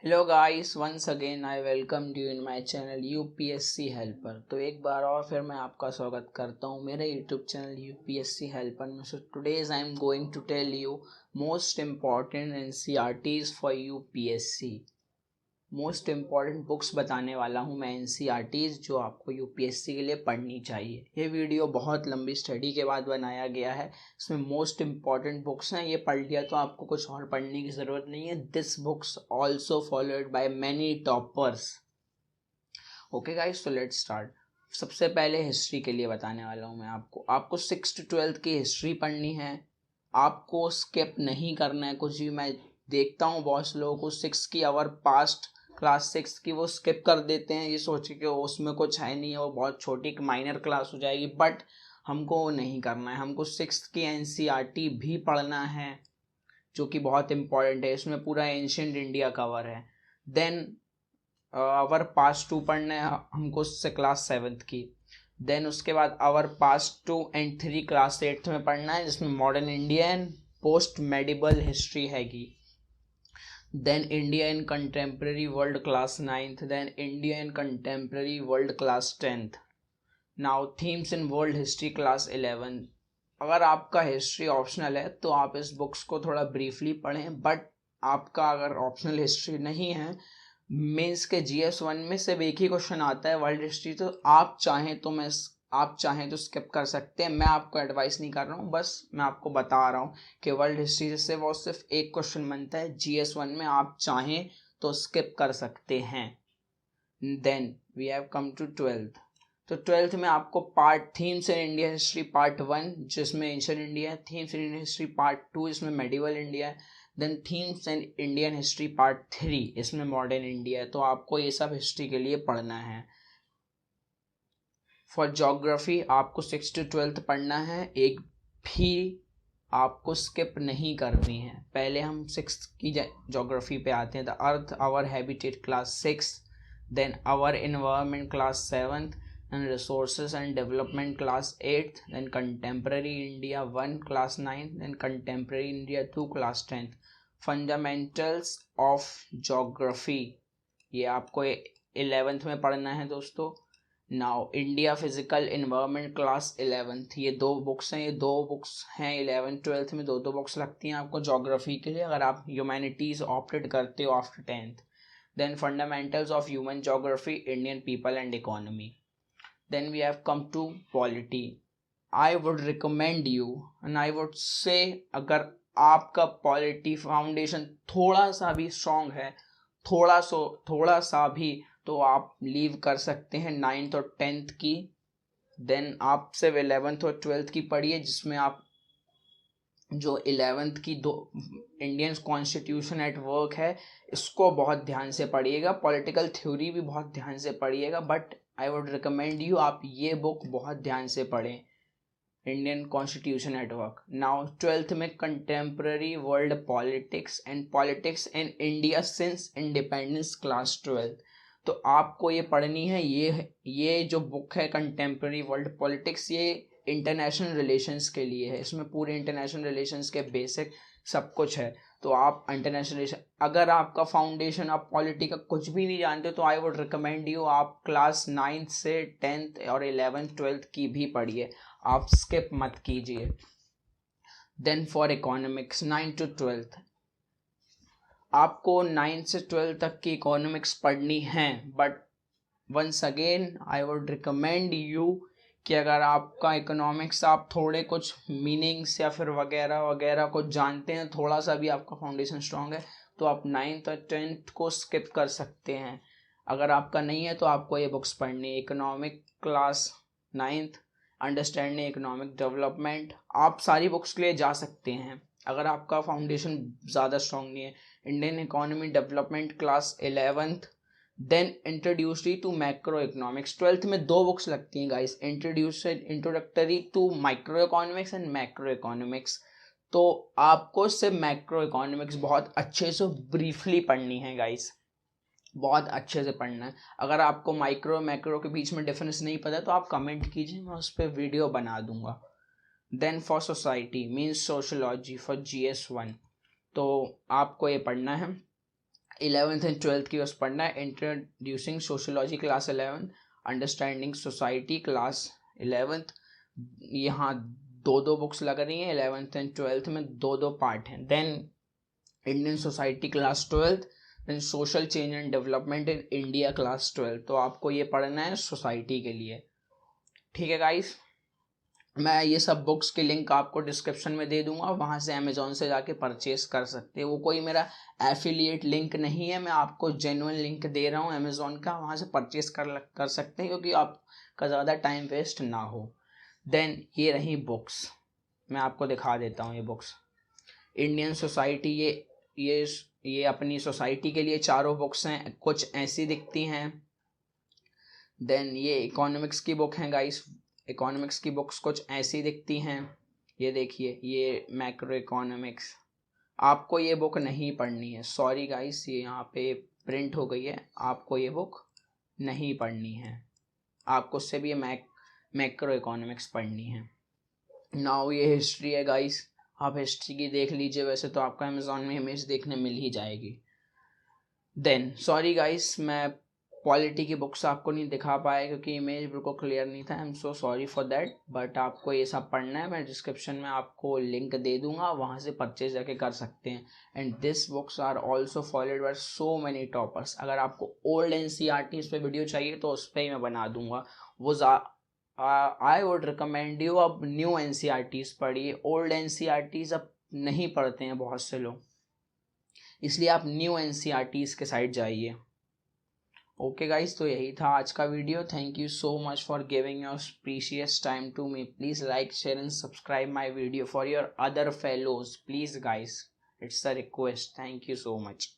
Hello guys, once again I welcome you in my channel UPSC helper. तो एक बार और फिर मैं आपका स्वागत करता हूँ मेरे यूट्यूब चैनल यूपीएससी हेल्पर में। So today's I am going to tell you most important NCERTs for UPSC. Most important books बताने वाला हूँ मैं एनसीईआरटीज जो आपको यूपीएससी के लिए पढ़नी चाहिए। ये वीडियो बहुत लंबी स्टडी के बाद बनाया गया है। इसमें मोस्ट इम्पॉर्टेंट बुक्स हैं, ये पढ़ लिया तो आपको कुछ और पढ़ने की ज़रूरत नहीं है। This books also followed by many toppers. Okay guys, तो लेट्स स्टार्ट। सबसे पहले हिस्ट्री के लिए बताने वाला हूँ मैं आपको 6 to 12 की हिस्ट्री पढ़नी है। आपको स्किप नहीं करना है कुछ भी। मैं देखता हूँ बहुत से लोगों को 6 की आवर पास्ट क्लास 6 की वो स्किप कर देते हैं, ये सोच के उसमें कुछ है नहीं है, वो बहुत छोटी माइनर क्लास हो जाएगी। बट हमको वो नहीं करना है, हमको 6 की एनसीईआरटी भी पढ़ना है जो कि बहुत इंपॉर्टेंट है। इसमें पूरा एंशियंट इंडिया कवर है। देन आवर पास्ट 2 पढ़ना है हमको उससे क्लास 7 की। देन उसके बाद आवर पास्ट 2 and 3 क्लास 8 में पढ़ना है, जिसमें modern India and post medieval history हैगी। Then India in contemporary world class 9th, then India in contemporary world class 10th। Now themes in world history class 11। अगर आपका history optional है तो आप इस बुक्स को थोड़ा ब्रीफली पढ़ें, बट आपका अगर ऑप्शनल हिस्ट्री नहीं है, मेंस के GS1 में सिर्फ एक ही क्वेश्चन आता है वर्ल्ड हिस्ट्री, तो आप चाहें तो स्किप कर सकते हैं। मैं आपको एडवाइस नहीं कर रहा हूँ, बस मैं आपको बता रहा हूँ कि वर्ल्ड हिस्ट्री से वो सिर्फ एक क्वेश्चन बनता है GS1 में, आप चाहें तो स्किप कर सकते हैं। Then we have come to 12th। तो 12th में आपको part themes in India history part 1 जिसमें एंशिएंट इंडिया है, themes in Indian history part 2 जिसमें मेडिवल इंडिया है, then themes in Indian history part 3 इसमें मॉडर्न इंडिया है। तो आपको ये सब हिस्ट्री के लिए पढ़ना है। फॉर ज्योग्राफी आपको 6 to 12 पढ़ना है, एक भी आपको स्किप नहीं करनी है। पहले हम 6 की ज्योग्राफी पे आते हैं। The earth our habitat class 6, then our environment class 7th, and resources and development class 8th, then contemporary India 1 class 9th, then contemporary India 2 class 10th, fundamentals of geography ये आपको 11th में पढ़ना है दोस्तों। Now India physical environment class 11th, ये दो books हैं 11th 12th में दो बुक्स लगती हैं आपको ज्योग्राफी के लिए अगर आप ह्यूमैनिटीज ऑप्टेड करते हो after 10th। Then fundamentals of human geography, Indian people and economy. Then we have come to polity. I would recommend you and I would say अगर आपका पॉलिटी फाउंडेशन थोड़ा सा भी स्ट्रॉन्ग है, थोड़ा सा भी, तो आप लीव कर सकते हैं 9th और 10th की। देन आप सिर्फ 11th और 12th की पढ़िए, जिसमें आप जो 11th की दो इंडियन कॉन्स्टिट्यूशन एट वर्क है इसको बहुत ध्यान से पढ़िएगा। पॉलिटिकल थ्योरी भी बहुत ध्यान से पढ़िएगा, but I would recommend you आप ये बुक बहुत ध्यान से पढ़ें, Indian constitution at work. Now 12th में contemporary world politics in India since independence class 12। तो आपको ये पढ़नी है। ये जो बुक है कंटेम्प्रेरी वर्ल्ड पॉलिटिक्स, ये इंटरनेशनल रिलेशंस के लिए है। इसमें पूरे इंटरनेशनल रिलेशंस के बेसिक सब कुछ है। तो आप इंटरनेशनल, अगर आपका फाउंडेशन आप पॉलिटी का कुछ भी नहीं जानते तो आई वुड रिकमेंड यू आप क्लास 9th से 10th और 11th 12th की भी पढ़िए, आप स्किप मत कीजिए। देन फॉर इकोनॉमिक्स 9 to 12 आपको 9 से 12 तक की इकोनॉमिक्स पढ़नी है, but once again I would recommend you कि अगर आपका इकोनॉमिक्स आप थोड़े कुछ मीनिंग्स या फिर वगैरह वगैरह कुछ जानते हैं, थोड़ा सा भी आपका फाउंडेशन स्ट्रांग है, तो आप 9th और 10th को स्किप कर सकते हैं। अगर आपका नहीं है तो आपको ये बुक्स पढ़नी है। Economic class 9th, understanding economic development, आप सारी बुक्स के लिए जा सकते हैं अगर आपका फाउंडेशन ज़्यादा स्ट्रांग नहीं है। Indian economy development class 11th, then introductory to macro economics. 12th में दो बुक्स लगती हैं guys, introductory to micro economics and macro economics. तो आपको सिर्फ मैक्रो इकोनॉमिक्स बहुत अच्छे से ब्रीफली पढ़नी है गाइस, बहुत अच्छे से पढ़ना है। अगर आपको माइक्रो मैक्रो के बीच में डिफरेंस नहीं पता तो आप कमेंट कीजिए, मैं उस पर वीडियो बना दूंगा। Then for society means sociology for GS1, तो आपको ये पढ़ना है। 11th एंड 12th की बस पढ़ना है। Introducing sociology class 11, understanding society class 11th। यहाँ दो बुक्स लग रही हैं 11th एंड 12th में, दो पार्ट हैं। Then Indian society class 12th, then social change and development in India class 12th। तो आपको ये पढ़ना है सोसाइटी के लिए, ठीक है गाइस। मैं ये सब बुक्स की लिंक आपको डिस्क्रिप्शन में दे दूंगा, वहाँ से अमेजोन से जाके परचेस कर सकते हैं। वो कोई मेरा एफिलिएट लिंक नहीं है, मैं आपको जेन्युइन लिंक दे रहा हूँ अमेजोन का, वहाँ से परचेस कर सकते हैं, क्योंकि आपका ज़्यादा टाइम वेस्ट ना हो। देन ये रही बुक्स, मैं आपको दिखा देता हूँ ये बुक्स। इंडियन सोसाइटी, ये अपनी सोसाइटी के लिए चारों बुक्स हैं, कुछ ऐसी दिखती हैं। देन ये इकोनॉमिक्स की बुक हैं गाइस, इकोनॉमिक्स की बुक्स कुछ ऐसी दिखती हैं। ये देखिए, ये मैक्रो इकोनॉमिक्स, आपको ये बुक नहीं पढ़नी है, सॉरी गाइस, ये यहाँ पे प्रिंट हो गई है, आपको ये बुक नहीं पढ़नी है, आपको सिर्फ ये मैक्रो इकोनॉमिक्स पढ़नी है। नाउ ये हिस्ट्री है गाइस, आप हिस्ट्री की देख लीजिए, वैसे तो आपको अमेजोन में इमेज देखने मिल ही जाएगी। देन सॉरी गाइस, मैं पॉलिटी की बुक्स आपको नहीं दिखा पाया क्योंकि इमेज बिल्कुल क्लियर नहीं था, I am so sorry for that. But आपको ये सब पढ़ना है, मैं डिस्क्रिप्शन में आपको लिंक दे दूंगा, वहाँ से परचेज जाके कर सकते हैं। And this books are also followed by so many toppers. अगर आपको ओल्ड NCERTs पे वीडियो चाहिए तो उस पर ही मैं बना दूंगा। वो आई वुड रिकमेंड यू अब न्यू NCERTs पढ़िए, ओल्ड NCERTs अब नहीं पढ़ते हैं बहुत से लोग, इसलिए आप न्यू NCERTs के साइड जाइए। ओके गाइज, तो यही था आज का video. Thank you so much for giving your precious time to me. Please like, share and subscribe my video for your other fellows, please guys, it's a request. Thank you so much.